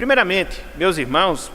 Primeiramente, meus irmãos,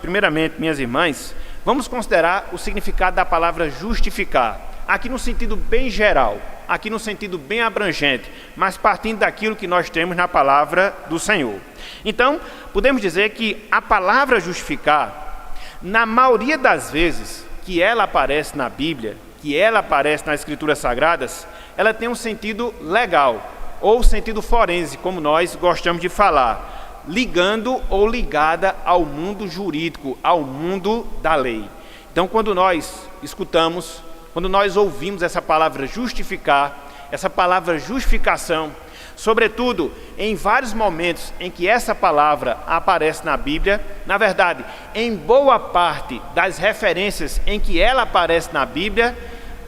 minhas irmãs, vamos considerar o significado da palavra justificar, aqui no sentido bem geral, aqui no sentido bem abrangente, mas partindo daquilo que nós temos na palavra do Senhor. Então, podemos dizer que a palavra justificar, na maioria das vezes que ela aparece na Bíblia, que ela aparece nas Escrituras Sagradas, ela tem um sentido legal, ou sentido forense, como nós gostamos de falar, ligando ou ligada ao mundo jurídico, ao mundo da lei. Então, quando nós escutamos, quando nós ouvimos essa palavra justificar, essa palavra justificação, sobretudo em vários momentos em que essa palavra aparece na Bíblia, na verdade, em boa parte das referências em que ela aparece na Bíblia,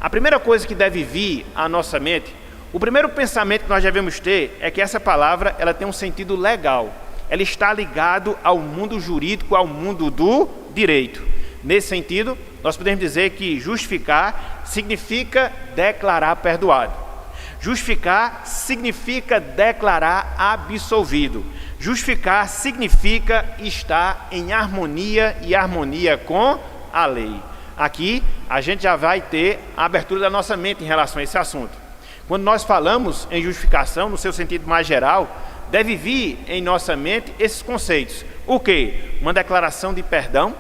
a primeira coisa que deve vir à nossa mente, o primeiro pensamento que nós devemos ter é que essa palavra ela tem um sentido legal. Ela está ligado ao mundo jurídico, ao mundo do direito. Nesse sentido, nós podemos dizer que justificar significa declarar perdoado. Justificar significa declarar absolvido. Justificar significa estar em harmonia e harmonia com a lei. Aqui a gente já vai ter a abertura da nossa mente em relação a esse assunto. Quando nós falamos em justificação, no seu sentido mais geral, deve vir em nossa mente esses conceitos. O quê? Uma declaração de perdão.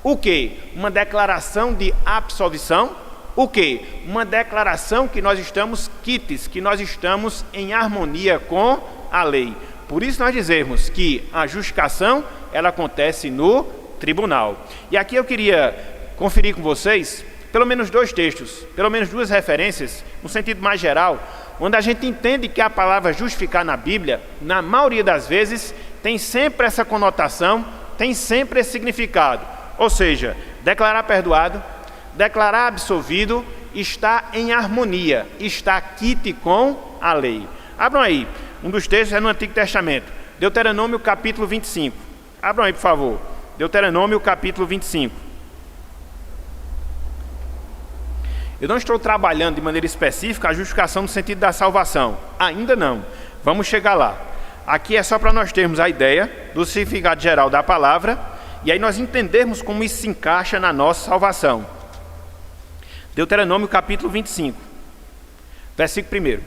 O quê? Uma declaração de absolvição. O quê? Uma declaração que nós estamos quites, que nós estamos em harmonia com a lei. Por isso nós dizemos que a justificação, ela acontece no tribunal. E aqui eu queria conferir com vocês pelo menos dois textos, pelo menos duas referências, no sentido mais geral, onde a gente entende que a palavra justificar na Bíblia, na maioria das vezes, tem sempre essa conotação, tem sempre esse significado. Ou seja, declarar perdoado, declarar absolvido, está em harmonia, está quite com a lei. Abram aí, um dos textos é no Antigo Testamento, Deuteronômio capítulo 25. Abram aí, por favor, Deuteronômio capítulo 25. Eu não estou trabalhando de maneira específica a justificação no sentido da salvação. Ainda não. Vamos chegar lá. Aqui é só para nós termos a ideia do significado geral da palavra e aí nós entendermos como isso se encaixa na nossa salvação. Deuteronômio capítulo 25, versículo 1.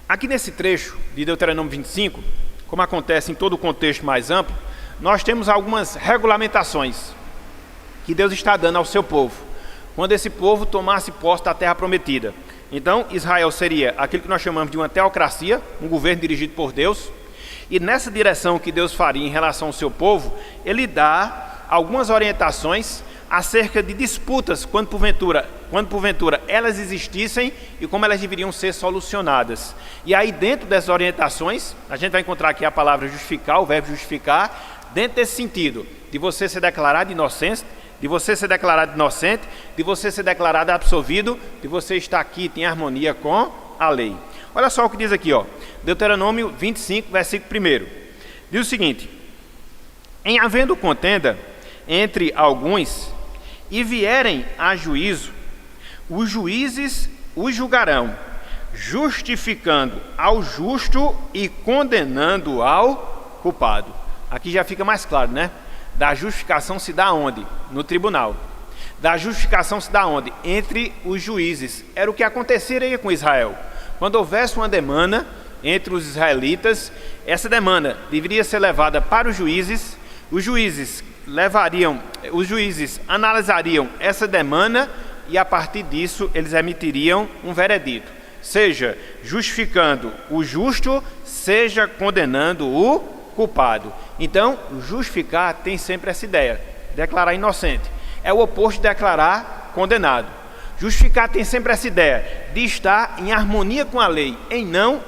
Aqui nesse trecho de Deuteronômio 25, como acontece em todo o contexto mais amplo, nós temos algumas regulamentações que Deus está dando ao seu povo, quando esse povo tomasse posse da terra prometida. Então, Israel seria aquilo que nós chamamos de uma teocracia, um governo dirigido por Deus, e nessa direção que Deus faria em relação ao seu povo, ele dá algumas orientações acerca de disputas, quando porventura elas existissem e como elas deveriam ser solucionadas. E aí, dentro dessas orientações, a gente vai encontrar aqui a palavra justificar, o verbo justificar, dentro desse sentido, de você ser declarado inocente, de você ser declarado inocente, de você ser declarado absolvido, de você estar aqui em harmonia com a lei. Olha só o que diz aqui, Deuteronômio 25, versículo 1. Diz o seguinte: em havendo contenda entre alguns e vierem a juízo, os juízes os julgarão, justificando ao justo e condenando ao culpado. Aqui já fica mais claro, né? Da justificação se dá onde? No tribunal. Da justificação se dá onde? Entre os juízes. Era o que aconteceria com Israel. Quando houvesse uma demanda entre os israelitas, essa demanda deveria ser levada para os juízes analisariam essa demanda e a partir disso eles emitiriam um veredito, seja justificando o justo, seja condenando o culpado. Então, justificar tem sempre essa ideia, declarar inocente. É o oposto de declarar condenado. Justificar tem sempre essa ideia de estar em harmonia com a lei, em não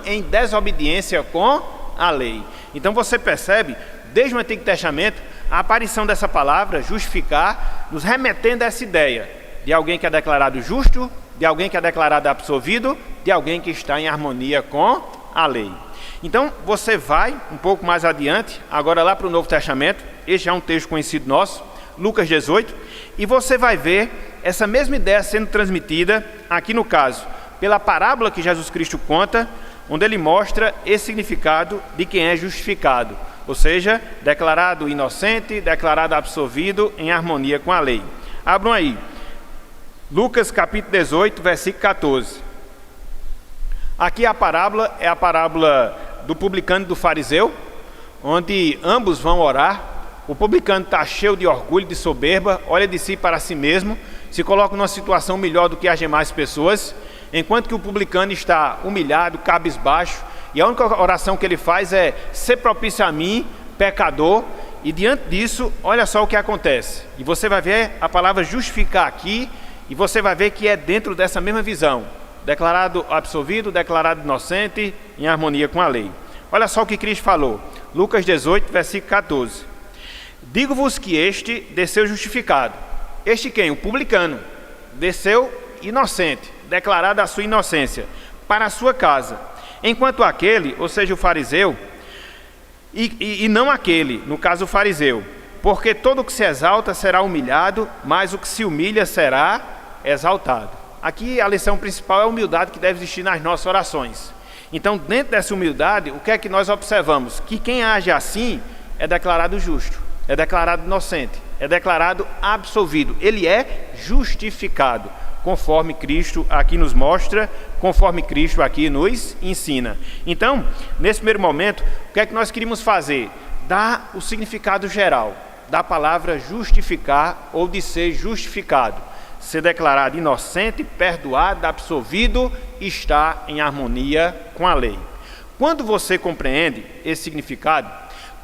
em desobediência com a lei. Então você percebe, desde o Antigo Testamento, a aparição dessa palavra, justificar, nos remetendo a essa ideia de alguém que é declarado justo, de alguém que é declarado absolvido, de alguém que está em harmonia com a lei. Então, você vai um pouco mais adiante, agora lá para o Novo Testamento, este é um texto conhecido nosso, Lucas 18, e você vai ver essa mesma ideia sendo transmitida, aqui no caso, pela parábola que Jesus Cristo conta onde ele mostra esse significado de quem é justificado, ou seja, declarado inocente, declarado absolvido em harmonia com a lei. Abram aí, Lucas capítulo 18, versículo 14. Aqui a parábola é a parábola do publicano e do fariseu, onde ambos vão orar. O publicano está cheio de orgulho, de soberba, olha de si para si mesmo, se coloca numa situação melhor do que as demais pessoas, enquanto que o publicano está humilhado, cabisbaixo, e a única oração que ele faz é: ser propício a mim, pecador. E diante disso, olha só o que acontece. E você vai ver a palavra justificar aqui, e você vai ver que é dentro dessa mesma visão. Declarado absolvido, declarado inocente, em harmonia com a lei. Olha só o que Cristo falou. Lucas 18, versículo 14. Digo-vos que este desceu justificado. Este quem? O publicano. Desceu inocente, declarada a sua inocência, para a sua casa. Enquanto aquele, ou seja, o fariseu, e não aquele, no caso o fariseu, porque todo o que se exalta será humilhado, mas o que se humilha será exaltado. Aqui a lição principal é a humildade que deve existir nas nossas orações. Então, dentro dessa humildade, o que é que nós observamos? Que quem age assim é declarado justo, é declarado inocente, é declarado absolvido. Ele é justificado, conforme Cristo aqui nos mostra, conforme Cristo aqui nos ensina. Então, nesse primeiro momento, o que é que nós queríamos fazer? Dar o significado geral da palavra justificar ou de ser justificado. Ser declarado inocente, perdoado, absolvido, está em harmonia com a lei. Quando você compreende esse significado,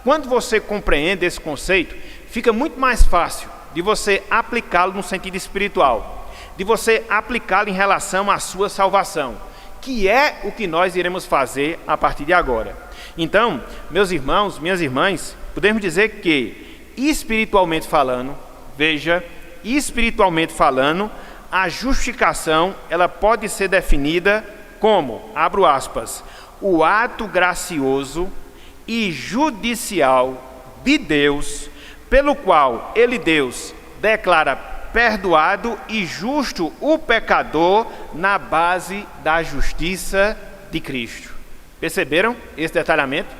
quando você compreende esse conceito, fica muito mais fácil de você aplicá-lo no sentido espiritual, de você aplicá-lo em relação à sua salvação, que é o que nós iremos fazer a partir de agora. Então, meus irmãos, minhas irmãs, podemos dizer que, espiritualmente falando, veja, espiritualmente falando, a justificação ela pode ser definida como, abro aspas, o ato gracioso e judicial de Deus, pelo qual Ele, Deus, declara perdoado e justo o pecador na base da justiça de Cristo. Perceberam esse detalhamento?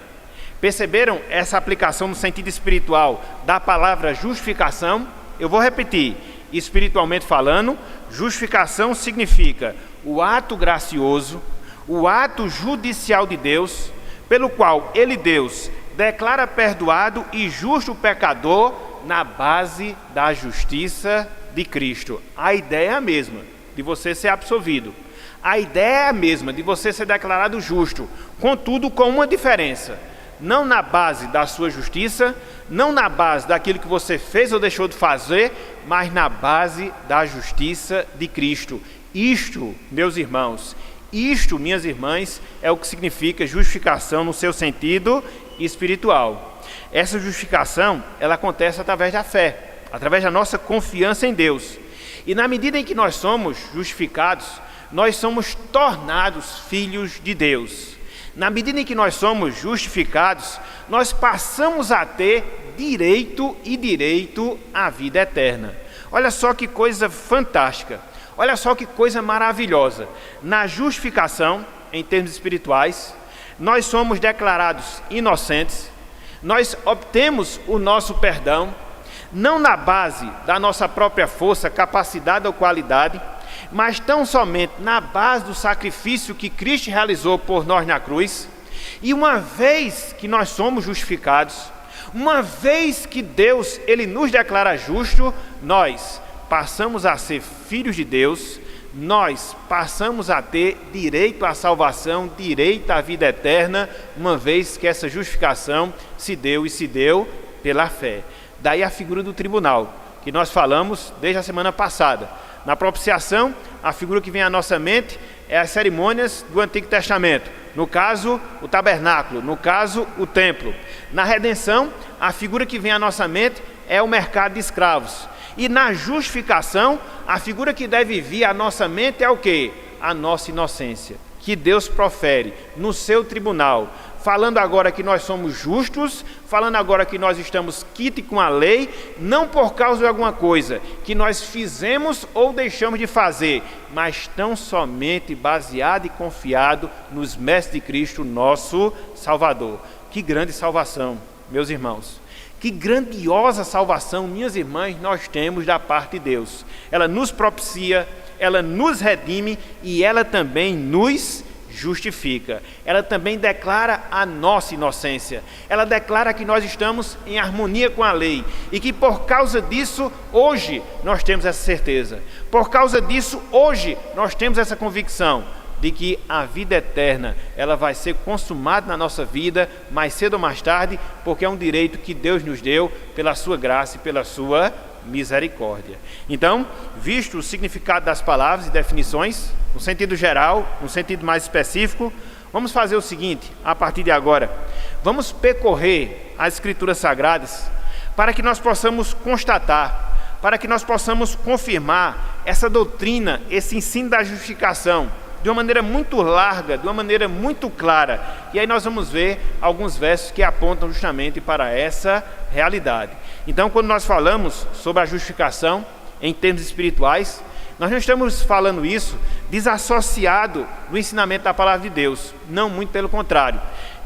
Perceberam essa aplicação no sentido espiritual da palavra justificação? Eu vou repetir, espiritualmente falando, justificação significa o ato gracioso, o ato judicial de Deus, pelo qual Ele, Deus, declara perdoado e justo o pecador na base da justiça de Cristo. A ideia é a mesma, de você ser absolvido. A ideia é a mesma, de você ser declarado justo, contudo com uma diferença. Não na base da sua justiça, não na base daquilo que você fez ou deixou de fazer, mas na base da justiça de Cristo. Isto, meus irmãos, isto, minhas irmãs, é o que significa justificação no seu sentido espiritual. Essa justificação, ela acontece através da fé, através da nossa confiança em Deus. E na medida em que nós somos justificados, nós somos tornados filhos de Deus. Na medida em que nós somos justificados, nós passamos a ter direito à vida eterna. Olha só que coisa fantástica, olha só que coisa maravilhosa. Na justificação, em termos espirituais, nós somos declarados inocentes, nós obtemos o nosso perdão, não na base da nossa própria força, capacidade ou qualidade, mas tão somente na base do sacrifício que Cristo realizou por nós na cruz. E uma vez que nós somos justificados, uma vez que Deus ele nos declara justo, nós passamos a ser filhos de Deus, nós passamos a ter direito à salvação, direito à vida eterna, uma vez que essa justificação se deu pela fé. Daí a figura do tribunal, que nós falamos desde a semana passada. Na propiciação, a figura que vem à nossa mente é as cerimônias do Antigo Testamento. No caso, o tabernáculo, no caso, o templo. Na redenção, a figura que vem à nossa mente é o mercado de escravos. E na justificação, a figura que deve vir à nossa mente é o quê? A nossa inocência, que Deus profere no seu tribunal, falando agora que nós somos justos, falando agora que nós estamos quites com a lei, não por causa de alguma coisa que nós fizemos ou deixamos de fazer, mas tão somente baseado e confiado nos méritos de Cristo, nosso Salvador. Que grande salvação, meus irmãos. Que grandiosa salvação, minhas irmãs, nós temos da parte de Deus. Ela nos propicia, ela nos redime e ela também nos justifica. Ela também declara a nossa inocência. Ela declara que nós estamos em harmonia com a lei e que por causa disso, hoje, nós temos essa certeza. Por causa disso, hoje, nós temos essa convicção de que a vida eterna, ela vai ser consumada na nossa vida, mais cedo ou mais tarde, porque é um direito que Deus nos deu pela sua graça e pela sua misericórdia. Então, visto o significado das palavras e definições, no sentido geral, no sentido mais específico, vamos fazer o seguinte, a partir de agora, vamos percorrer as Escrituras Sagradas para que nós possamos constatar, para que nós possamos confirmar essa doutrina, esse ensino da justificação, de uma maneira muito larga, de uma maneira muito clara. E aí nós vamos ver alguns versos que apontam justamente para essa realidade. Então, quando nós falamos sobre a justificação em termos espirituais, nós não estamos falando isso desassociado do ensinamento da palavra de Deus. Não, muito pelo contrário.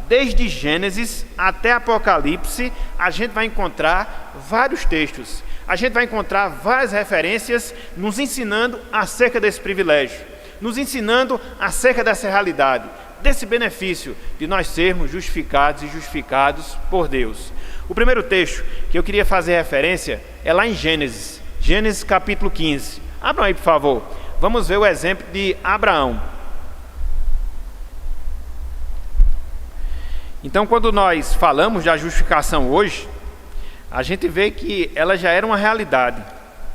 Desde Gênesis até Apocalipse, a gente vai encontrar vários textos. A gente vai encontrar várias referências nos ensinando acerca desse privilégio, nos ensinando acerca dessa realidade, desse benefício de nós sermos justificados e justificados por Deus. O primeiro texto que eu queria fazer referência é lá em Gênesis, Gênesis capítulo 15. Abram aí, por favor. Vamos ver o exemplo de Abraão. Então, quando nós falamos da justificação hoje, a gente vê que ela já era uma realidade.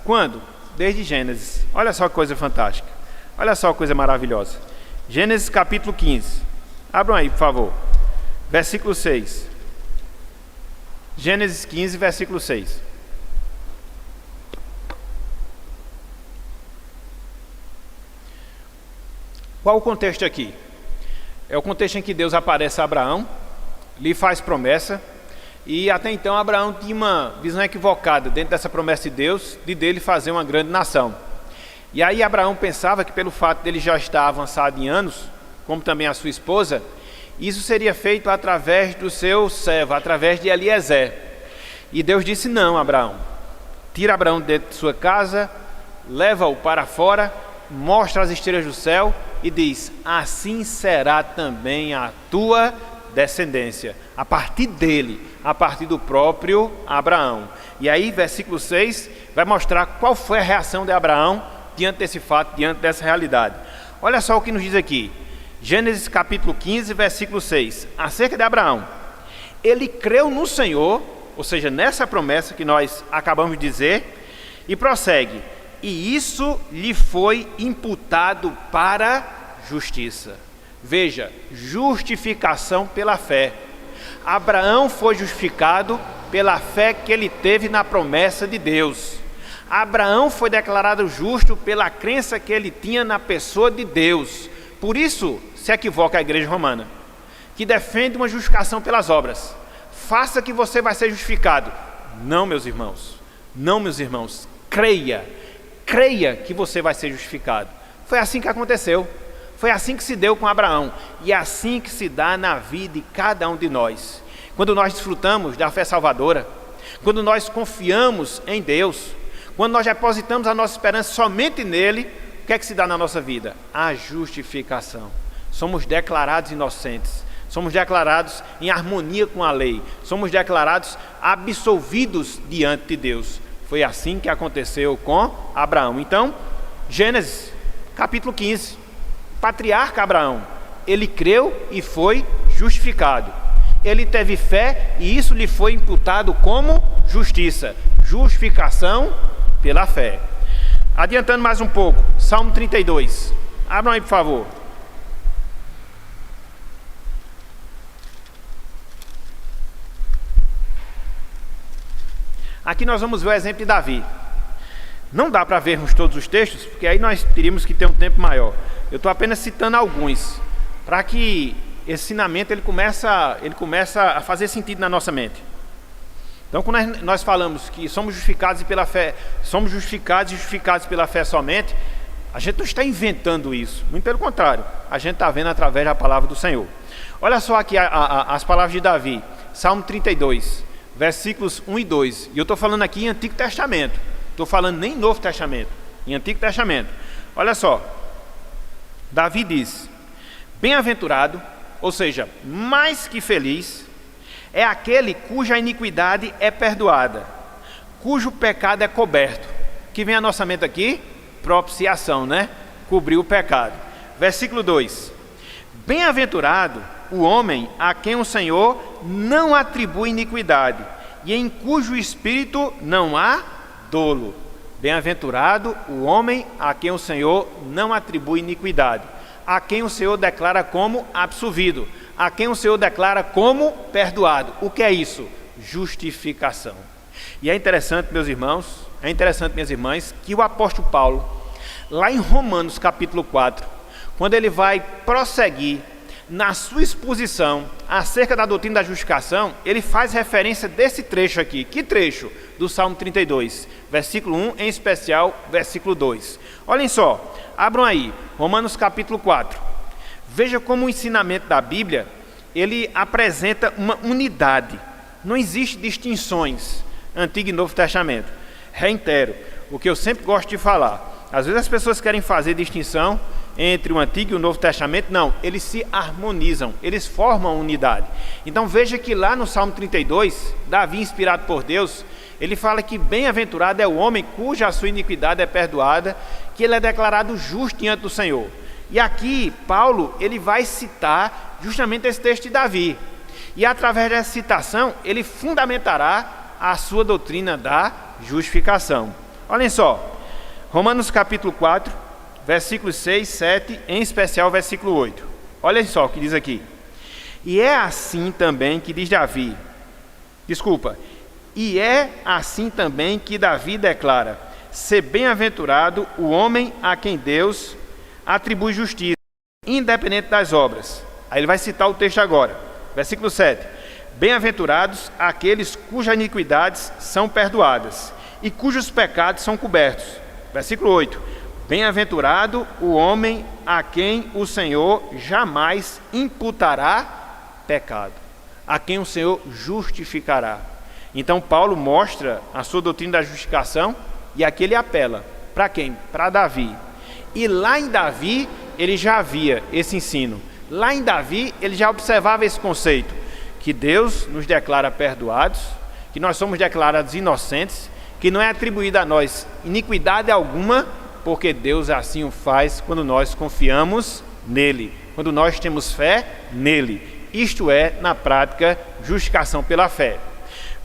Quando? Desde Gênesis. Olha só que coisa fantástica. Olha só que coisa maravilhosa. Gênesis capítulo 15. Abram aí, por favor. Versículo 6. Gênesis 15, versículo 6. Qual o contexto aqui? É o contexto em que Deus aparece a Abraão, lhe faz promessa, e até então Abraão tinha uma visão equivocada dentro dessa promessa de Deus, de dele fazer uma grande nação. E aí Abraão pensava que pelo fato dele já estar avançado em anos, como também a sua esposa, isso seria feito através do seu servo, através de Eliezer. E Deus disse: não, Abraão, tira Abraão dentro de sua casa, leva-o para fora, mostra as estrelas do céu e diz: assim será também a tua descendência, a partir dele, a partir do próprio Abraão. E aí versículo 6 vai mostrar qual foi a reação de Abraão diante desse fato, diante dessa realidade. Olha só o que nos diz aqui, Gênesis capítulo 15, versículo 6, acerca de Abraão. Ele creu no Senhor, ou seja, nessa promessa que nós acabamos de dizer, e prossegue: e isso lhe foi imputado para justiça. Veja, justificação pela fé. Abraão foi justificado pela fé que ele teve na promessa de Deus. Abraão foi declarado justo pela crença que ele tinha na pessoa de Deus. Por isso se equivoca a igreja romana, que defende uma justificação pelas obras. Faça que você vai ser justificado. Não, meus irmãos. Não, meus irmãos. Creia que você vai ser justificado. Foi assim que aconteceu. Foi assim que se deu com Abraão. E é assim que se dá na vida de cada um de nós. Quando nós desfrutamos da fé salvadora, quando nós confiamos em Deus, quando nós depositamos a nossa esperança somente nele, o que é que se dá na nossa vida? A justificação. Somos declarados inocentes. Somos declarados em harmonia com a lei. Somos declarados absolvidos diante de Deus. Foi assim que aconteceu com Abraão. Então, Gênesis, capítulo 15. Patriarca Abraão, ele creu e foi justificado. Ele teve fé e isso lhe foi imputado como justiça. Justificação pela fé. Adiantando mais um pouco, Salmo 32. Abram aí, por favor. Aqui nós vamos ver o exemplo de Davi. Não dá para vermos todos os textos, porque aí nós teríamos que ter um tempo maior. Eu estou apenas citando alguns, para que esse ensinamento ele começa a fazer sentido na nossa mente. Então, quando nós falamos que somos justificados pela fé, somos justificados e justificados pela fé somente, a gente não está inventando isso, muito pelo contrário, a gente está vendo através da palavra do Senhor. Olha só aqui as palavras de Davi, Salmo 32, versículos 1 e 2, e eu estou falando aqui em Antigo Testamento, estou falando nem em Novo Testamento, em Antigo Testamento. Olha só, Davi diz: bem-aventurado, ou seja, mais que feliz, é aquele cuja iniquidade é perdoada, cujo pecado é coberto. Que vem à nossa mente aqui? Propiciação, né? Cobrir o pecado. Versículo 2: bem-aventurado o homem a quem o Senhor não atribui iniquidade, e em cujo espírito não há dolo. Bem-aventurado o homem a quem o Senhor não atribui iniquidade, a quem o Senhor declara como absolvido, a quem o Senhor declara como perdoado. O que é isso? Justificação. E é interessante, meus irmãos, minhas irmãs, que o apóstolo Paulo, lá em Romanos capítulo 4, quando ele vai prosseguir na sua exposição acerca da doutrina da justificação, ele faz referência desse trecho aqui. Que trecho? Do Salmo 32, versículo 1, em especial, versículo 2. Olhem só, abram aí, Romanos capítulo 4. Veja como o ensinamento da Bíblia, ele apresenta uma unidade. Não existe distinções, Antigo e Novo Testamento. Reitero, o que eu sempre gosto de falar. Às vezes as pessoas querem fazer distinção entre o Antigo e o Novo Testamento. Não, eles se harmonizam, eles formam unidade. Então veja que lá no Salmo 32, Davi, inspirado por Deus, ele fala que bem-aventurado é o homem cuja a sua iniquidade é perdoada, que ele é declarado justo diante do Senhor. E aqui, Paulo, ele vai citar justamente esse texto de Davi. E através dessa citação, ele fundamentará a sua doutrina da justificação. Olhem só, Romanos capítulo 4, versículos 6, 7, em especial versículo 8. Olhem só o que diz aqui. E é assim também que diz Davi, e é assim também que Davi declara: ser bem-aventurado o homem a quem Deus atribui justiça, independente das obras. Aí ele vai citar o texto agora, versículo 7. Bem-aventurados aqueles cujas iniquidades são perdoadas e cujos pecados são cobertos. Versículo 8. Bem-aventurado o homem a quem o Senhor jamais imputará pecado, a quem o Senhor justificará. Então Paulo mostra a sua doutrina da justificação, e aqui ele apela para quem? Para Davi. E lá em Davi ele já havia esse ensino. Lá em Davi ele já observava esse conceito, que Deus nos declara perdoados, que nós somos declarados inocentes, que não é atribuída a nós iniquidade alguma, porque Deus assim o faz quando nós confiamos nele, quando nós temos fé nele. Isto é, na prática, justificação pela fé.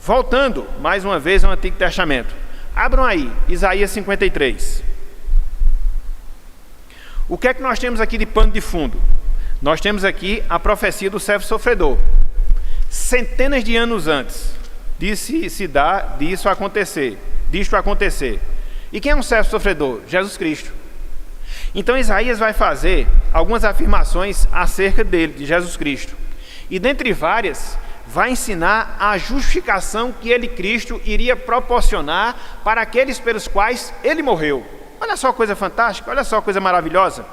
Voltando mais uma vez ao Antigo Testamento, abram aí Isaías 53. O que é que nós temos aqui de pano de fundo? Nós temos aqui a profecia do servo sofredor. Centenas de anos antes disto acontecer. E quem é um servo sofredor? Jesus Cristo. Então Isaías vai fazer algumas afirmações acerca dele, de Jesus Cristo. E dentre várias, vai ensinar a justificação que ele, Cristo, iria proporcionar para aqueles pelos quais ele morreu. Olha só a coisa fantástica, olha só a coisa maravilhosa.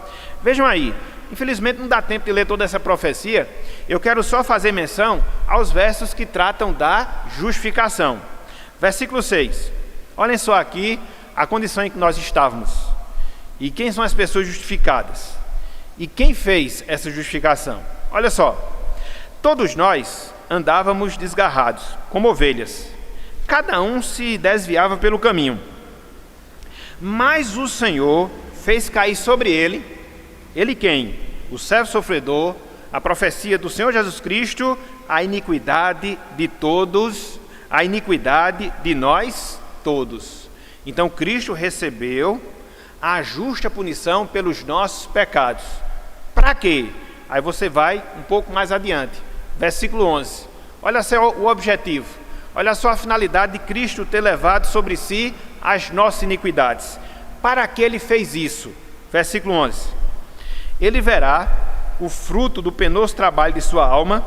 Vejam aí, infelizmente não dá tempo de ler toda essa profecia. Eu quero só fazer menção aos versos que tratam da justificação. Versículo 6. Olhem só aqui a condição em que nós estávamos. E quem são as pessoas justificadas? E quem fez essa justificação? Olha só. Todos nós andávamos desgarrados, como ovelhas. Cada um se desviava pelo caminho. Mas o Senhor fez cair sobre ele quem? O servo sofredor, a profecia do Senhor Jesus Cristo, a iniquidade de todos, a iniquidade de nós todos. Então Cristo recebeu a justa punição pelos nossos pecados. Para quê? Aí você vai um pouco mais adiante, versículo 11. Olha só o objetivo, olha só a finalidade de Cristo ter levado sobre si as nossas iniquidades. Para que ele fez isso? Versículo 11. Ele verá o fruto do penoso trabalho de sua alma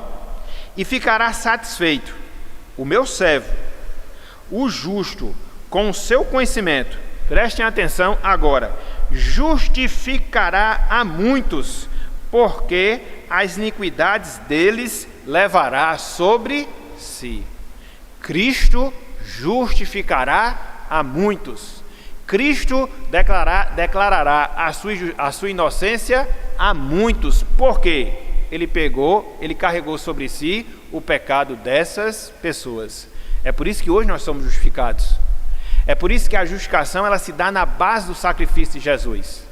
e ficará satisfeito. O meu servo, o justo, com o seu conhecimento, prestem atenção agora, justificará a muitos, porque as iniquidades deles levará sobre si. Cristo justificará a muitos. Cristo declarará a sua inocência a muitos. Por quê? Ele carregou sobre si o pecado dessas pessoas. É por isso que hoje nós somos justificados. É por isso que a justificação ela se dá na base do sacrifício de Jesus.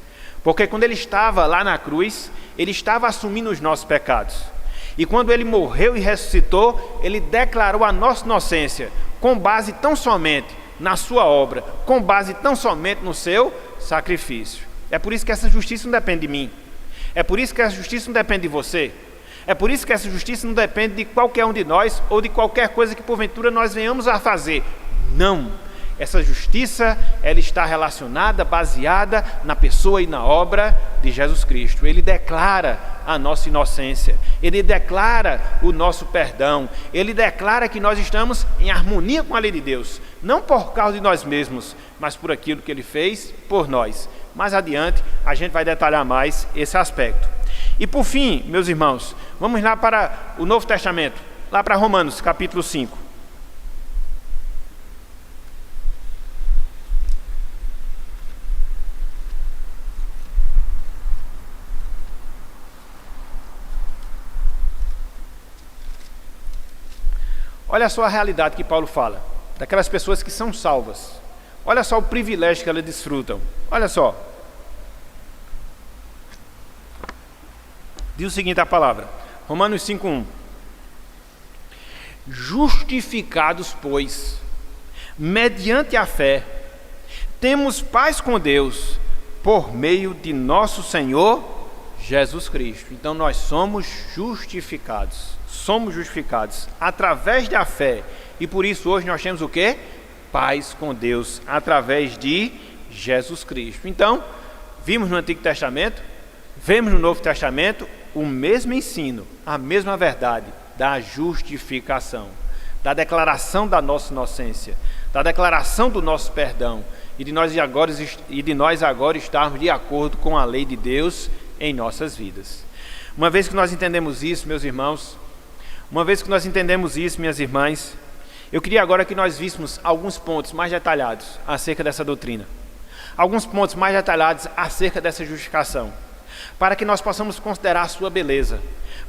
Porque quando ele estava lá na cruz, ele estava assumindo os nossos pecados. E quando ele morreu e ressuscitou, ele declarou a nossa inocência, com base tão somente na sua obra, com base tão somente no seu sacrifício. É por isso que essa justiça não depende de mim. É por isso que essa justiça não depende de você. É por isso que essa justiça não depende de qualquer um de nós ou de qualquer coisa que porventura nós venhamos a fazer. Não. Essa justiça, ela está relacionada, baseada na pessoa e na obra de Jesus Cristo. Ele declara a nossa inocência, ele declara o nosso perdão, ele declara que nós estamos em harmonia com a lei de Deus, não por causa de nós mesmos, mas por aquilo que ele fez por nós. Mais adiante, a gente vai detalhar mais esse aspecto. E por fim, meus irmãos, vamos lá para o Novo Testamento, lá para Romanos, capítulo 5. Olha só a realidade que Paulo fala, daquelas pessoas que são salvas. Olha só o privilégio que elas desfrutam. Olha só. Diz o seguinte a palavra, Romanos 5:1. Justificados, pois, mediante a fé, temos paz com Deus, por meio de nosso Senhor Jesus Cristo. Então nós somos justificados. Somos justificados através da fé. E por isso hoje nós temos o quê? Paz com Deus, através de Jesus Cristo. Então, vimos no Antigo Testamento, vemos no Novo Testamento o mesmo ensino, a mesma verdade da justificação, da declaração da nossa inocência, da declaração do nosso perdão e de nós agora estarmos de acordo com a lei de Deus em nossas vidas. Uma vez que nós entendemos isso, meus irmãos, uma vez que nós entendemos isso, minhas irmãs, eu queria agora que nós víssemos alguns pontos mais detalhados acerca dessa doutrina. Alguns pontos mais detalhados acerca dessa justificação. Para que nós possamos considerar a sua beleza.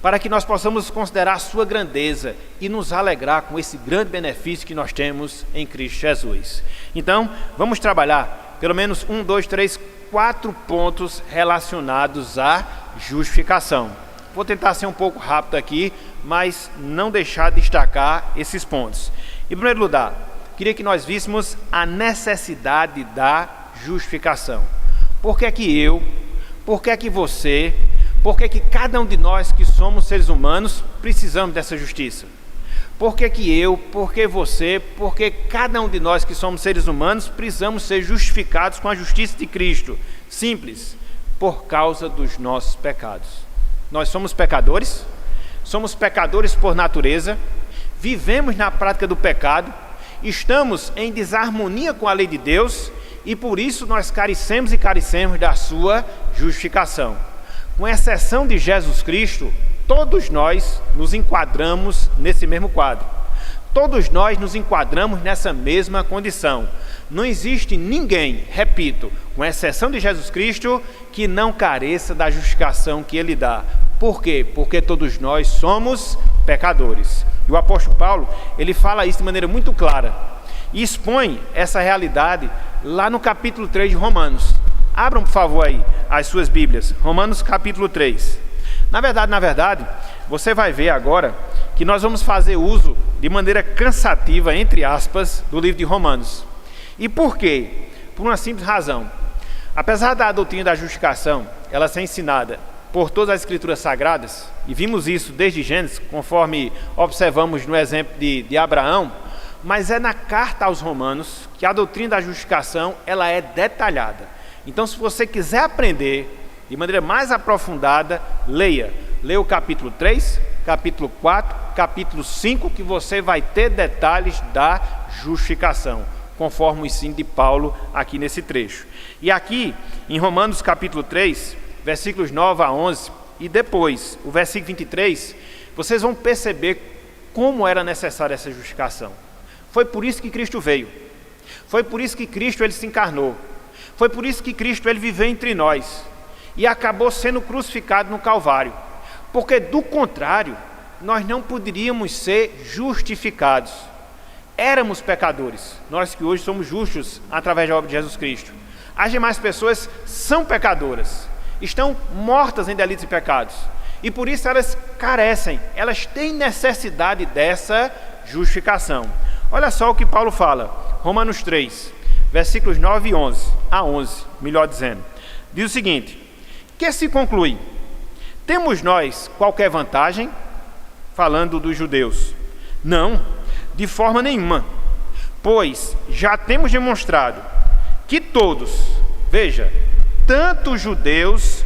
Para que nós possamos considerar a sua grandeza e nos alegrar com esse grande benefício que nós temos em Cristo Jesus. Então, vamos trabalhar pelo menos 4 pontos relacionados à justificação. Vou tentar ser um pouco rápido aqui, mas não deixar de destacar esses pontos. Em primeiro lugar, queria que nós víssemos a necessidade da justificação. Por que é que eu, por que é que você, por que é que cada um de nós que somos seres humanos precisamos dessa justiça? Por que é que eu, por que você, por que cada um de nós que somos seres humanos precisamos ser justificados com a justiça de Cristo? Simples, por causa dos nossos pecados. Nós somos pecadores por natureza, vivemos na prática do pecado, estamos em desarmonia com a lei de Deus e por isso nós carecemos da sua justificação. Com exceção de Jesus Cristo, todos nós nos enquadramos nesse mesmo quadro. Todos nós nos enquadramos nessa mesma condição. Não existe ninguém, repito, com exceção de Jesus Cristo, que não careça da justificação que Ele dá. Por quê? Porque todos nós somos pecadores. E o apóstolo Paulo, ele fala isso de maneira muito clara e expõe essa realidade lá no capítulo 3 de Romanos. Abram, por favor, aí as suas Bíblias. Romanos capítulo 3. Na verdade, você vai ver agora que nós vamos fazer uso de maneira cansativa, entre aspas, do livro de Romanos. E por quê? Por uma simples razão. Apesar da doutrina da justificação, ela ser ensinada por todas as escrituras sagradas, e vimos isso desde Gênesis, conforme observamos no exemplo de Abraão, mas é na carta aos Romanos que a doutrina da justificação ela é detalhada. Então, se você quiser aprender de maneira mais aprofundada, leia o capítulo 3, capítulo 4, capítulo 5, que você vai ter detalhes da justificação, conforme o ensino de Paulo aqui nesse trecho. E aqui, em Romanos capítulo 3, versículos 9 a 11, e depois, o versículo 23, vocês vão perceber como era necessária essa justificação. Foi por isso que Cristo veio. Foi por isso que Cristo ele se encarnou. Foi por isso que Cristo ele viveu entre nós e acabou sendo crucificado no Calvário. Porque do contrário, nós não poderíamos ser justificados. Éramos pecadores, nós que hoje somos justos através da obra de Jesus Cristo. As demais pessoas são pecadoras, estão mortas em delitos e pecados. E por isso elas carecem, elas têm necessidade dessa justificação. Olha só o que Paulo fala, Romanos 3, versículos 9 e 11, a 11, melhor dizendo. Diz o seguinte: que se conclui? Temos nós qualquer vantagem? Falando dos judeus. Não, de forma nenhuma. Pois já temos demonstrado que todos, veja, tanto judeus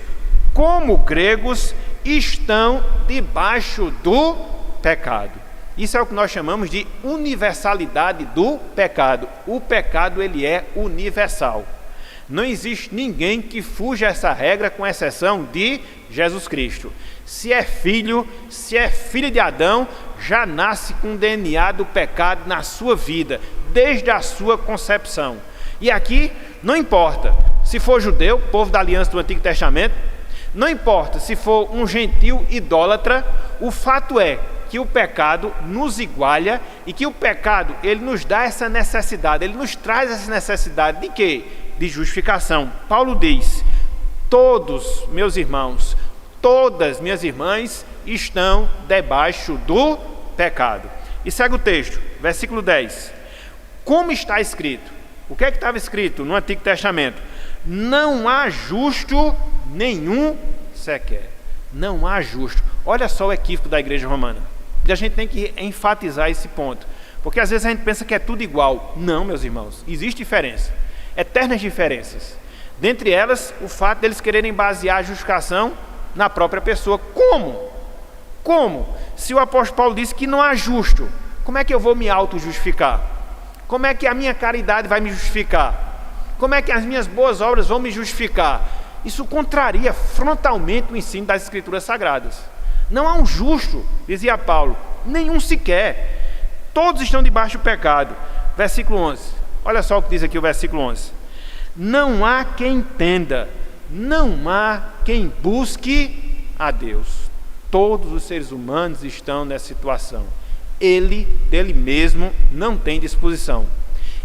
como gregos estão debaixo do pecado. Isso é o que nós chamamos de universalidade do pecado. O pecado ele é universal. Não existe ninguém que fuja essa regra, com exceção de Jesus Cristo. Se é filho de Adão, já nasce com o DNA do pecado na sua vida, desde a sua concepção. E aqui não importa se for judeu, povo da aliança do Antigo Testamento, não importa se for um gentil idólatra, o fato é que o pecado nos iguala e que o pecado ele nos dá essa necessidade, ele nos traz essa necessidade de quê? De justificação. Paulo diz: todos, meus irmãos, todas minhas irmãs estão debaixo do pecado. E segue o texto, versículo 10. Como está escrito? O que é que estava escrito no Antigo Testamento? Não há justo nenhum sequer. Não há justo. Olha só o equívoco da igreja romana. E a gente tem que enfatizar esse ponto. Porque às vezes a gente pensa que é tudo igual. Não, meus irmãos, existe diferença. Eternas diferenças. Dentre elas, o fato deles quererem basear a justificação na própria pessoa. Como? Como? Se o apóstolo Paulo disse que não há justo, como é que eu vou me auto-justificar? Como é que a minha caridade vai me justificar? Como é que as minhas boas obras vão me justificar? Isso contraria frontalmente o ensino das Escrituras Sagradas. Não há um justo, dizia Paulo, nenhum sequer. Todos estão debaixo do pecado. Versículo 11. Olha só o que diz aqui o versículo 11. Não há quem entenda, não há quem busque a Deus. Todos os seres humanos estão nessa situação. Ele, dele mesmo, não tem disposição.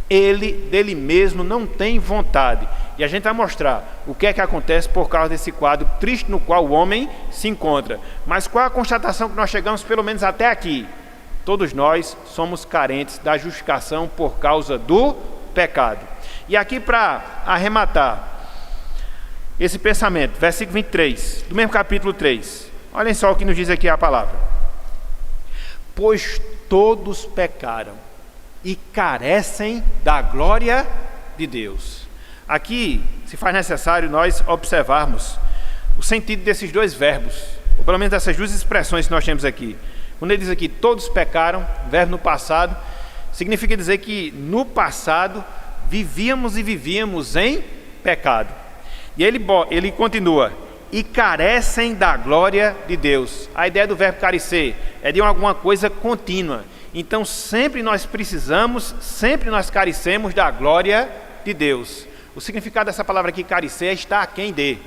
Ele, dele mesmo, não tem vontade. E a gente vai mostrar o que é que acontece por causa desse quadro triste no qual o homem se encontra. Mas qual a constatação que nós chegamos, pelo menos até aqui? Todos nós somos carentes da justificação por causa do pecado. E aqui, para arrematar esse pensamento, versículo 23, do mesmo capítulo 3. Olhem só o que nos diz aqui a palavra. Pois todos pecaram e carecem da glória de Deus. Aqui se faz necessário nós observarmos o sentido desses dois verbos, ou pelo menos dessas duas expressões que nós temos aqui. Quando ele diz aqui, todos pecaram, verbo no passado, significa dizer que no passado vivíamos e vivíamos em pecado. E ele continua, e carecem da glória de Deus. A ideia do verbo carecer é de alguma coisa contínua. Então sempre nós precisamos, sempre nós carecemos da glória de Deus. O significado dessa palavra aqui, carecer, é estar aquém de.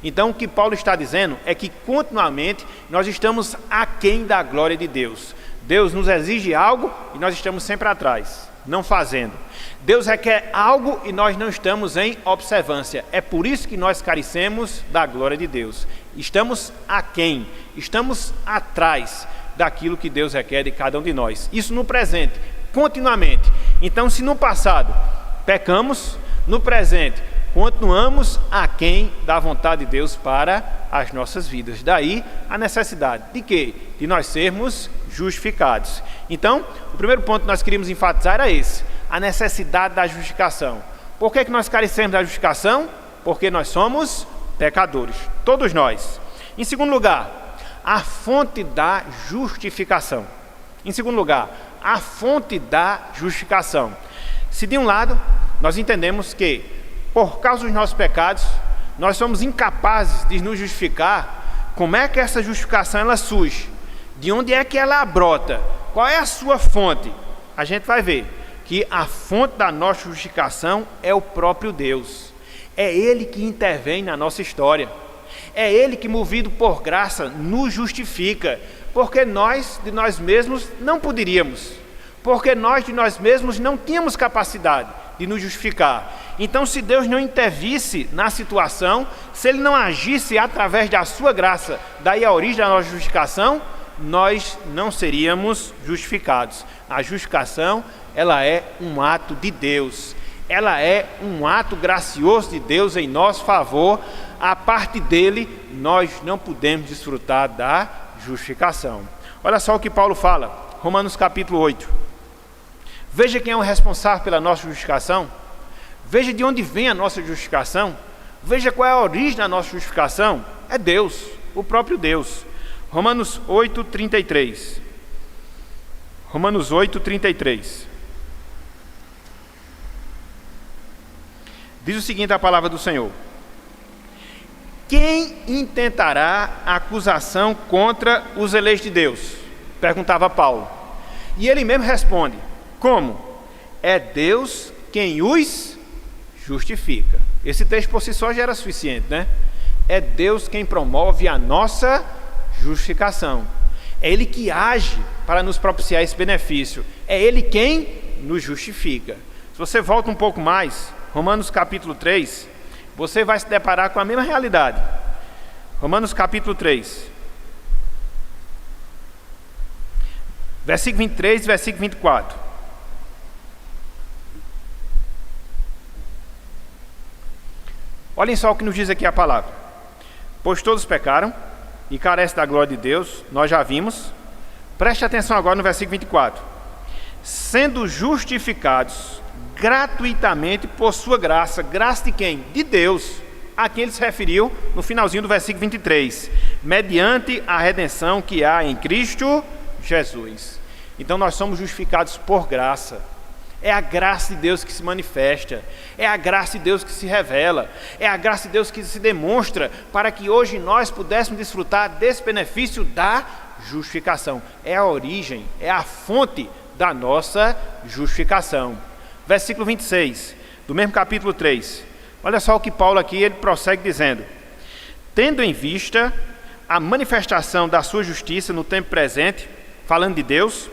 Então o que Paulo está dizendo é que continuamente nós estamos aquém da glória de Deus. Deus nos exige algo e nós estamos sempre atrás, não fazendo. Deus requer algo e nós não estamos em observância. É por isso que nós carecemos da glória de Deus. Estamos aquém, estamos atrás daquilo que Deus requer de cada um de nós. Isso no presente, continuamente. Então, se no passado pecamos, no presente continuamos aquém da vontade de Deus para as nossas vidas. Daí a necessidade de quê? De nós sermos justificados. Então, o primeiro ponto que nós queríamos enfatizar era esse, a necessidade da justificação. Por que nós carecemos da justificação? Porque nós somos pecadores, todos nós. Em segundo lugar, a fonte da justificação. Em segundo lugar, a fonte da justificação. Se de um lado, nós entendemos que, por causa dos nossos pecados, nós somos incapazes de nos justificar, como é que essa justificação ela surge? De onde é que ela brota? Qual é a sua fonte? A gente vai ver que a fonte da nossa justificação é o próprio Deus. É Ele que intervém na nossa história. É Ele que, movido por graça, nos justifica. Porque nós, de nós mesmos, não poderíamos. Porque nós, de nós mesmos, não tínhamos capacidade de nos justificar. Então, se Deus não intervisse na situação, se Ele não agisse através da sua graça, daí a origem da nossa justificação, nós não seríamos justificados. A justificação, ela é um ato de Deus. Ela é um ato gracioso de Deus em nosso favor. A parte dele, nós não podemos desfrutar da justificação. Olha só o que Paulo fala, Romanos capítulo 8. Veja quem é o responsável pela nossa justificação. Veja de onde vem a nossa justificação. Veja qual é a origem da nossa justificação. É Deus, o próprio Deus. Romanos 8, 33. Romanos 8, 33. Diz o seguinte a palavra do Senhor: quem intentará acusação contra os eleitos de Deus? Perguntava Paulo. E ele mesmo responde: como? É Deus quem os justifica. Esse texto por si só já era suficiente, né? É Deus quem promove a nossa justificação. É Ele que age para nos propiciar esse benefício. É Ele quem nos justifica. Se você volta um pouco mais, Romanos capítulo 3, você vai se deparar com a mesma realidade. Romanos capítulo 3, versículo 23 e versículo 24. Olhem só o que nos diz aqui a palavra. Pois todos pecaram e carecem da glória de Deus, nós já vimos. Preste atenção agora no versículo 24. Sendo justificados gratuitamente por sua graça. Graça de quem? De Deus. A quem ele se referiu no finalzinho do versículo 23. Mediante a redenção que há em Cristo Jesus. Então nós somos justificados por graça. É a graça de Deus que se manifesta. É a graça de Deus que se revela. É a graça de Deus que se demonstra para que hoje nós pudéssemos desfrutar desse benefício da justificação. É a origem, é a fonte da nossa justificação. Versículo 26, do mesmo capítulo 3. Olha só o que Paulo aqui, ele prossegue dizendo: tendo em vista a manifestação da sua justiça no tempo presente, falando de Deus,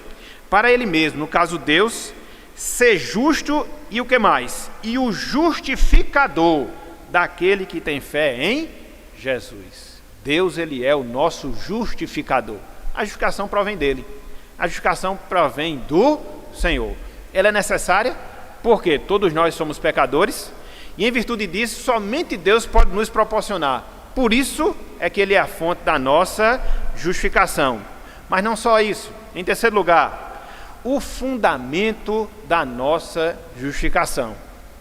para ele mesmo, no caso Deus, ser justo e o que mais? E o justificador daquele que tem fé em Jesus. Deus, ele é o nosso justificador. A justificação provém dele. A justificação provém do Senhor. Ela é necessária porque todos nós somos pecadores e em virtude disso somente Deus pode nos proporcionar. Por isso é que ele é a fonte da nossa justificação. Mas não só isso. Em terceiro lugar, o fundamento da nossa justificação.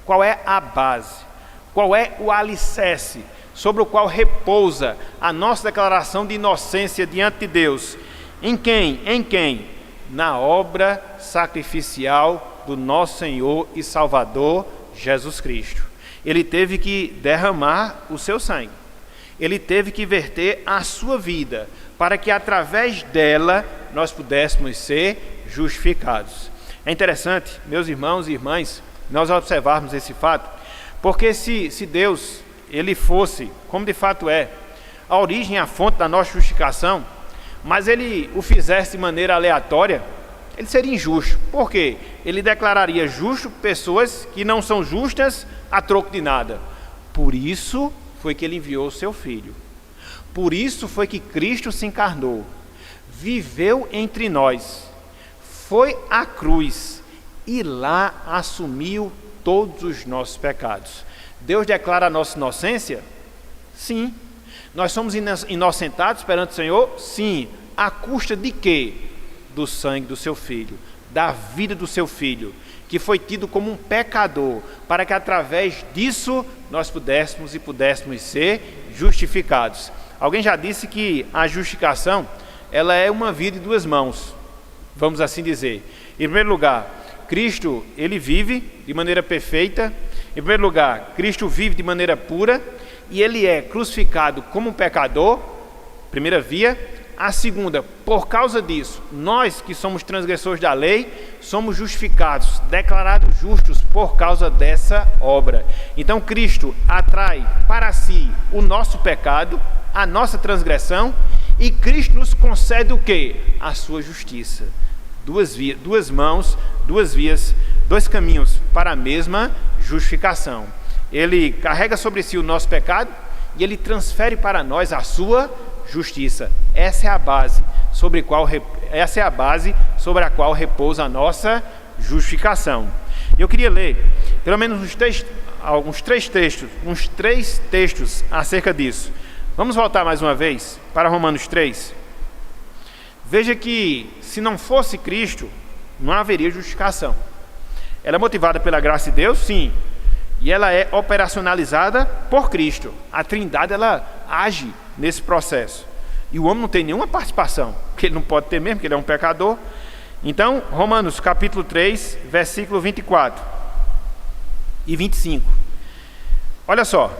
Qual é a base? Qual é o alicerce sobre o qual repousa a nossa declaração de inocência diante de Deus? Em quem? Em quem? Na obra sacrificial do nosso Senhor e Salvador Jesus Cristo. Ele teve que derramar o seu sangue. Ele teve que verter a sua vida para que através dela nós pudéssemos ser justificados. É interessante, meus irmãos e irmãs, nós observarmos esse fato, porque se Deus, ele fosse, como de fato é, a origem e a fonte da nossa justificação, mas ele o fizesse de maneira aleatória, ele seria injusto. Por quê? Ele declararia justo pessoas que não são justas a troco de nada. Por isso foi que ele enviou o seu Filho. Por isso foi que Cristo se encarnou, viveu entre nós, foi à cruz e lá assumiu todos os nossos pecados. Deus declara a nossa inocência? Sim. Nós somos inocentados perante o Senhor? Sim. À custa de quê? do sangue do seu Filho, da vida do seu Filho, que foi tido como um pecador, para que através disso nós pudéssemos ser justificados. Alguém já disse que a justificação, ela é uma via de duas mãos, vamos assim dizer. Em primeiro lugar, Cristo, ele vive de maneira perfeita. Em primeiro lugar, Cristo vive de maneira pura e ele é crucificado como um pecador, primeira via. A segunda, por causa disso, nós que somos transgressores da lei, somos justificados, declarados justos por causa dessa obra. Então Cristo atrai para si o nosso pecado, a nossa transgressão, e Cristo nos concede o quê? A sua justiça. Duas mãos, duas vias, dois caminhos para a mesma justificação. Ele carrega sobre si o nosso pecado e ele transfere para nós a sua justiça. Essa é a base sobre a qual repousa a nossa justificação. Eu queria ler pelo menos uns três textos acerca disso. Vamos voltar mais uma vez para Romanos 3. Veja que se não fosse Cristo, não haveria justificação. Ela é motivada pela graça de Deus, sim, e ela é operacionalizada por Cristo. A Trindade, ela age nesse processo. E o homem não tem nenhuma participação, porque ele não pode ter mesmo, porque ele é um pecador. Então, Romanos capítulo 3, versículo 24 e 25. Olha só.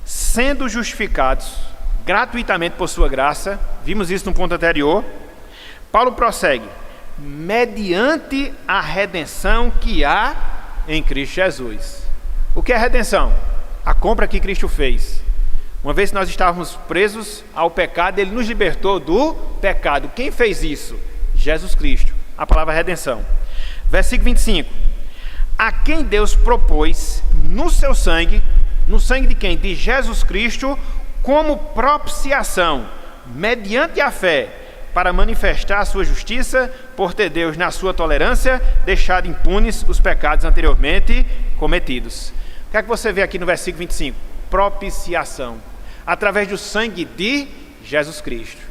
Sendo justificados gratuitamente por sua graça, vimos isso no ponto anterior, Paulo prossegue, mediante a redenção que há em Cristo Jesus. O que é redenção? A compra que Cristo fez. Uma vez que nós estávamos presos ao pecado, ele nos libertou do pecado. Quem fez isso? Jesus Cristo. A palavra redenção. Versículo 25. A quem Deus propôs no seu sangue, no sangue de quem? De Jesus Cristo, como propiciação, mediante a fé, para manifestar a sua justiça, por ter Deus, na sua tolerância, deixado impunes os pecados anteriormente cometidos. O que é que você vê aqui no versículo 25? Propiciação, através do sangue de Jesus Cristo.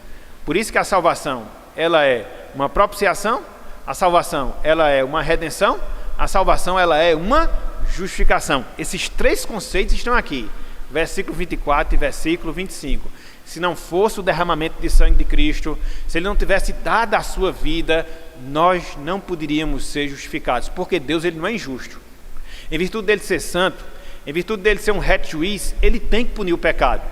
Por isso que a salvação, ela é uma propiciação, a salvação, ela é uma redenção, a salvação, ela é uma justificação. Esses três conceitos estão aqui, versículo 24 e versículo 25. Se não fosse o derramamento de sangue de Cristo, se ele não tivesse dado a sua vida, nós não poderíamos ser justificados, porque Deus, ele não é injusto. Em virtude dele ser santo, em virtude dele ser um reto juiz, ele tem que punir o pecado.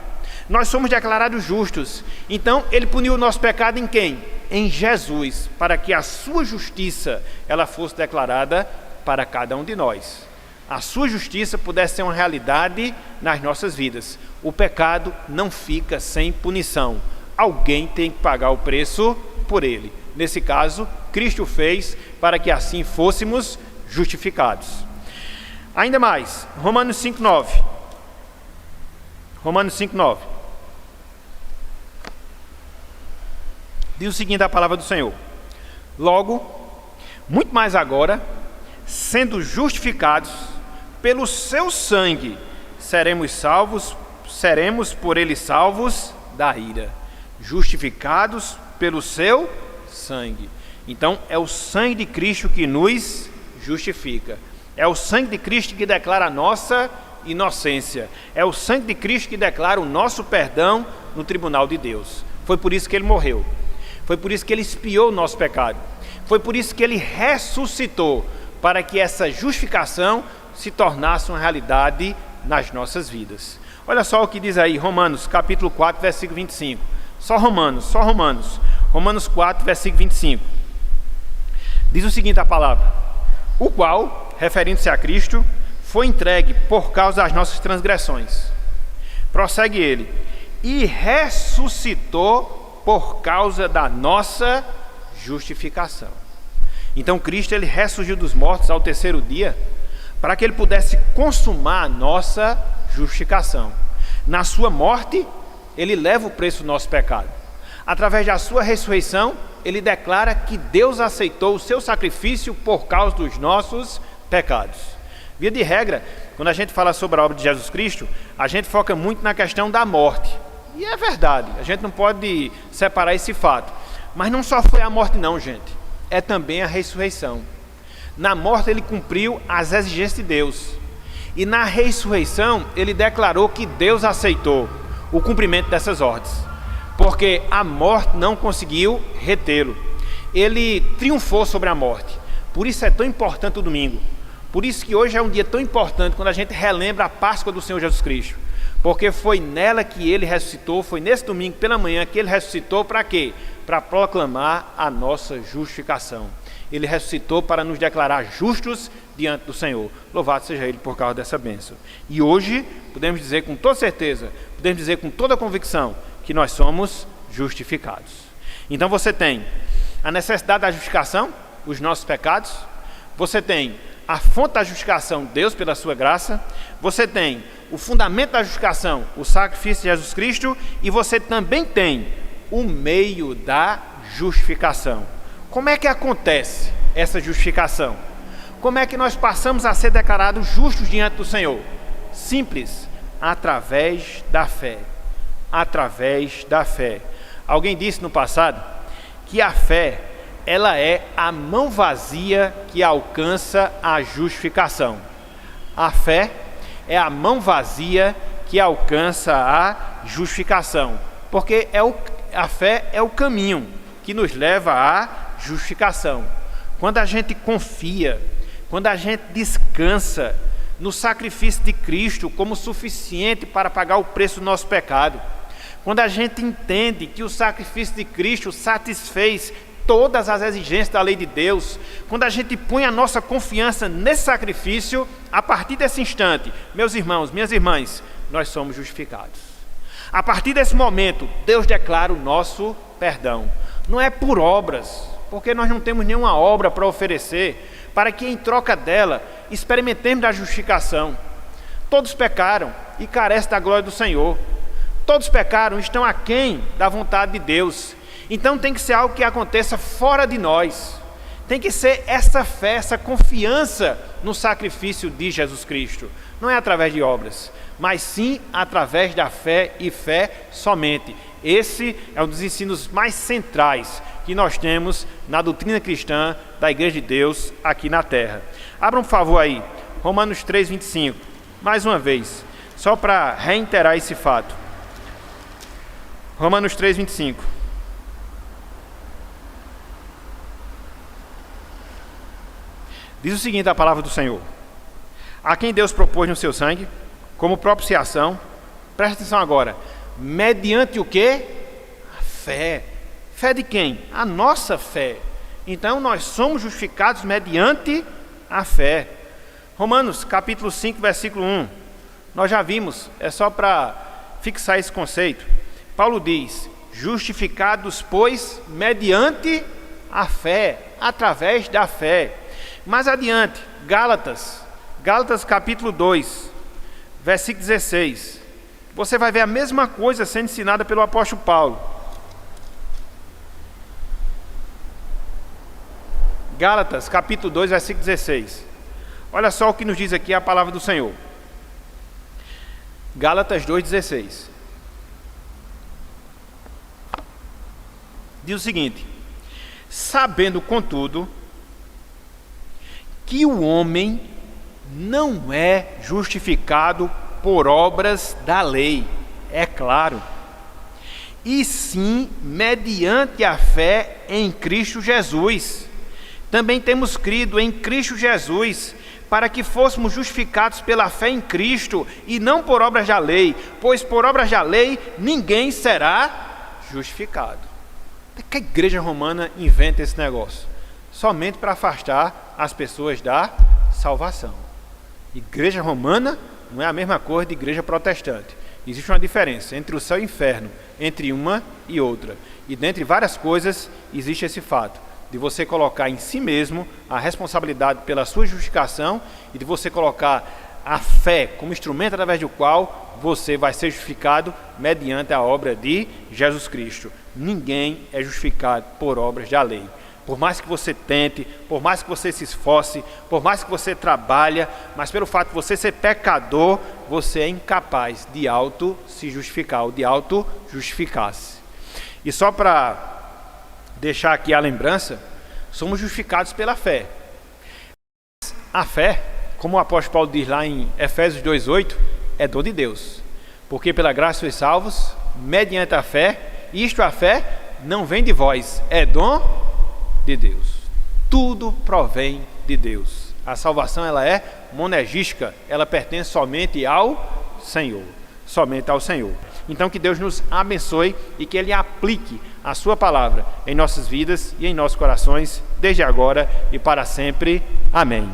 Nós somos declarados justos, então ele puniu o nosso pecado em quem? Em Jesus, para que a sua justiça, ela fosse declarada para cada um de nós. A sua justiça pudesse ser uma realidade nas nossas vidas. O pecado não fica sem punição. Alguém tem que pagar o preço por ele. Nesse caso, Cristo fez para que assim fôssemos justificados. Ainda mais, Romanos 5:9. Romanos 5:9. Diz o seguinte a palavra do Senhor: logo, muito mais agora, sendo justificados pelo seu sangue, seremos por ele salvos da ira. Justificados pelo seu sangue. Então é o sangue de Cristo que nos justifica. É o sangue de Cristo que declara a nossa inocência. É o sangue de Cristo que declara o nosso perdão no tribunal de Deus. Foi por isso que ele morreu. Foi por isso que ele expiou o nosso pecado. Foi por isso que ele ressuscitou, para que essa justificação se tornasse uma realidade nas nossas vidas. Olha só o que diz aí, Romanos capítulo 4, versículo 25. Só Romanos. Romanos 4, versículo 25. Diz o seguinte a palavra: o qual, referindo-se a Cristo, foi entregue por causa das nossas transgressões. Prossegue ele: e ressuscitou por causa da nossa justificação. Então Cristo, ele ressurgiu dos mortos ao terceiro dia, para que ele pudesse consumar a nossa justificação. Na sua morte, ele leva o preço do nosso pecado. Através da sua ressurreição, ele declara que Deus aceitou o seu sacrifício por causa dos nossos pecados. Via de regra, quando a gente fala sobre a obra de Jesus Cristo, a gente foca muito na questão da morte. E é verdade, a gente não pode separar esse fato. Mas não só foi a morte não, gente. É também a ressurreição. Na morte ele cumpriu as exigências de Deus. E na ressurreição ele declarou que Deus aceitou o cumprimento dessas ordens. Porque a morte não conseguiu retê-lo. Ele triunfou sobre a morte. Por isso é tão importante o domingo. Por isso que hoje é um dia tão importante quando a gente relembra a Páscoa do Senhor Jesus Cristo. Porque foi nela que ele ressuscitou, foi nesse domingo pela manhã que ele ressuscitou para quê? Para proclamar a nossa justificação. Ele ressuscitou para nos declarar justos diante do Senhor. Louvado seja Ele por causa dessa bênção. E hoje podemos dizer com toda certeza, podemos dizer com toda convicção que nós somos justificados. Então você tem a necessidade da justificação, os nossos pecados. Você tem a fonte da justificação, Deus pela sua graça. Você tem o fundamento da justificação, o sacrifício de Jesus Cristo. E você também tem o meio da justificação. Como é que acontece essa justificação? Como é que nós passamos a ser declarados justos diante do Senhor? Simples, através da fé. Através da fé. Alguém disse no passado que a fé, ela é a mão vazia que alcança a justificação. A fé é a mão vazia que alcança a justificação. Porque a fé é o caminho que nos leva à justificação. Quando a gente confia, quando a gente descansa no sacrifício de Cristo como suficiente para pagar o preço do nosso pecado, quando a gente entende que o sacrifício de Cristo satisfez todas as exigências da lei de Deus, quando a gente põe a nossa confiança nesse sacrifício, a partir desse instante, meus irmãos, minhas irmãs, nós somos justificados. A partir desse momento, Deus declara o nosso perdão. Não é por obras, porque nós não temos nenhuma obra para oferecer, para que em troca dela experimentemos da justificação. Todos pecaram e carecem da glória do Senhor. Todos pecaram e estão aquém da vontade de Deus. Então tem que ser algo que aconteça fora de nós. Tem que ser essa fé, essa confiança no sacrifício de Jesus Cristo. Não é através de obras, mas sim através da fé e fé somente. Esse é um dos ensinos mais centrais que nós temos na doutrina cristã da Igreja de Deus aqui na Terra. Abram por favor aí, Romanos 3:25, mais uma vez, só para reiterar esse fato. Romanos 3:25. Diz o seguinte a palavra do Senhor: a quem Deus propôs no seu sangue, como propiciação, presta atenção agora, mediante o quê? A fé. Fé de quem? A nossa fé. Então nós somos justificados mediante a fé. Romanos capítulo 5, versículo 1. Nós já vimos, é só para fixar esse conceito. Paulo diz: justificados, pois, mediante a fé, através da fé. Mais adiante, Gálatas capítulo 2, versículo 16. Você vai ver a mesma coisa sendo ensinada pelo apóstolo Paulo. Gálatas capítulo 2, versículo 16. Olha só o que nos diz aqui a palavra do Senhor. Gálatas 2,16. Diz o seguinte: sabendo, contudo, que o homem não é justificado por obras da lei, é claro, e sim mediante a fé em Cristo Jesus. Também temos crido em Cristo Jesus, para que fôssemos justificados pela fé em Cristo, e não por obras da lei, pois por obras da lei ninguém será justificado. Até que a igreja romana inventa esse negócio, somente para afastar as pessoas da salvação. Igreja romana não é a mesma coisa de igreja protestante. Existe uma diferença entre o céu e o inferno, entre uma e outra. E dentre várias coisas, existe esse fato de você colocar em si mesmo a responsabilidade pela sua justificação e de você colocar a fé como instrumento através do qual você vai ser justificado mediante a obra de Jesus Cristo. Ninguém é justificado por obras da lei. Por mais que você tente, por mais que você se esforce, por mais que você trabalhe, mas pelo fato de você ser pecador, você é incapaz de se justificar, ou de auto-justificar-se. E só para deixar aqui a lembrança, somos justificados pela fé. A fé, como o apóstolo Paulo diz lá em Efésios 2,8, é dom de Deus. Porque pela graça sois salvos, mediante a fé, isto a fé não vem de vós, é dom de Deus. Tudo provém de Deus. A salvação ela é monergística, ela pertence somente ao Senhor. Somente ao Senhor. Então que Deus nos abençoe e que Ele aplique a sua palavra em nossas vidas e em nossos corações, desde agora e para sempre. Amém.